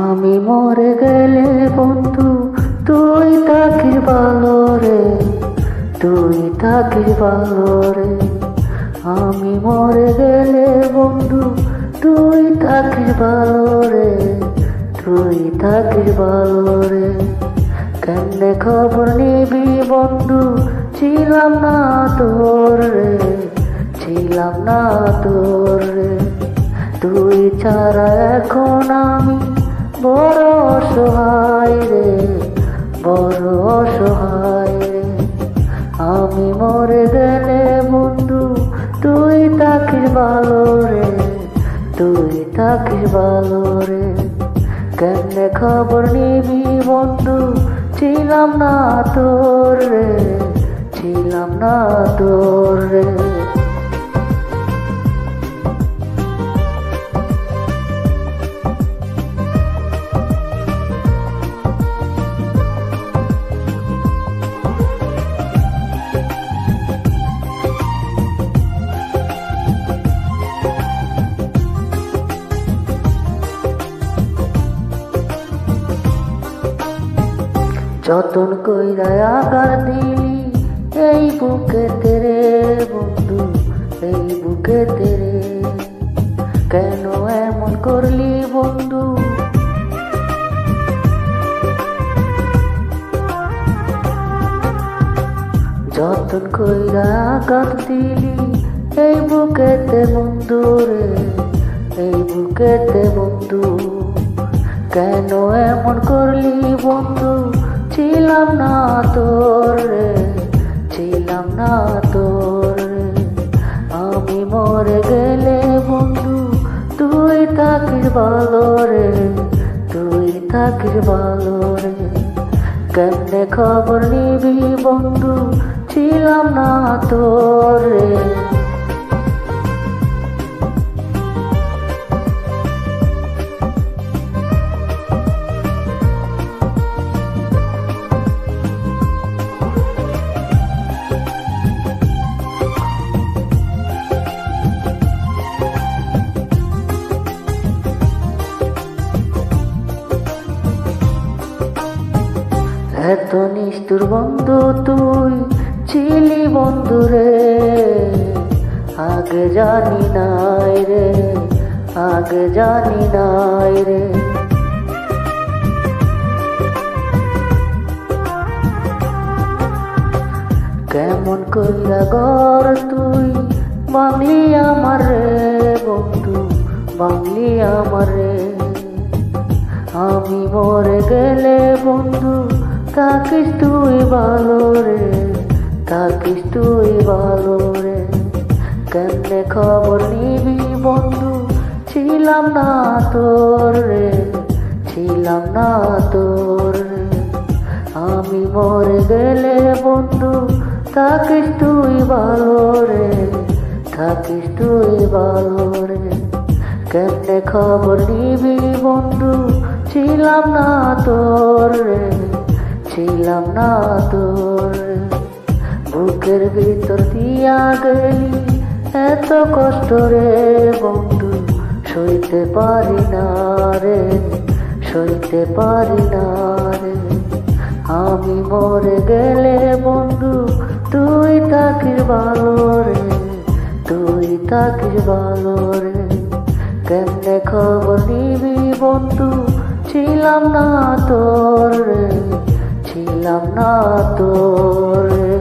আমি মরে গেলে বন্ধু তুই থাকিস ভালো রে, তুই থাকিস ভালো রে। আমি মরে গেলে বন্ধু তুই থাকিস ভালো রে, তুই থাকিস ভালো রে। কেমনে খবর নিবি বন্ধু, ছিলাম না তোর রে, ছিলাম না তোর রে। তুই ছাড়া এখন আমি বড় অসহায় রে, বড় অসহায় রে। আমি মরে গেলে বন্ধু তুই থাকিস ভালো রে, তুই থাকিস ভালো রে। কেমনে খবর নিবি বন্ধু, ছিলাম না তোর রে, ছিলাম না তোর রে। যতন কইরা আগার দিলি এই বুকে তেরে বন্ধু, এই বুকে তেরে। কেন এমন করলি বন্ধু, যতন কইরা আগার দিলি এই বুকেতে বন্ধু রে, এই বুকেতে বন্ধু। কেন এমন করলি বন্ধু, ছিলাম না তোর রে, ছিলাম না তোর রে। আমি মরে গেলে বন্ধু তুই থাকিস ভালো রে, তুই থাকিস ভালো রে। কেমনে খবর নিবি বন্ধু, ছিলাম না তোর রে। এত নিষ্ঠুর বন্ধু তুই ছিলি বন্ধু রে, আগে জানি নাই রে, আগে জানি নাই রে। কেমন কইরা ঘর তুই বাংলি আমার রে বন্ধু, বাংলি আমার রে। আমি মরে গেলে বন্ধু থাকিস তুই ভালো রে, থাকিস তুই ভালো রে। কেমনে খবর নিবি বন্ধু, ছিলাম না তোর রে, ছিলাম না তোর রে। আমি মরে গেলে বন্ধু থাকিস তুই ভালো রে, থাকিস তুই ভালো রে। কেমনে খবর নিবি বন্ধু, ছিলাম না তোর রে, ছিলাম না তোর। বুকের ভিতর দিয়া গেলি এত কষ্ট রে বন্ধু, সইতে পারি না রে, সইতে পারি না রে। আমি মরে গেলে বন্ধু তুই থাকিস ভালো রে, তুই থাকিস ভালো রে। কেমনে খবর নিবি বন্ধু, ছিলাম না তোর রে, ছিলাম না তোর রে।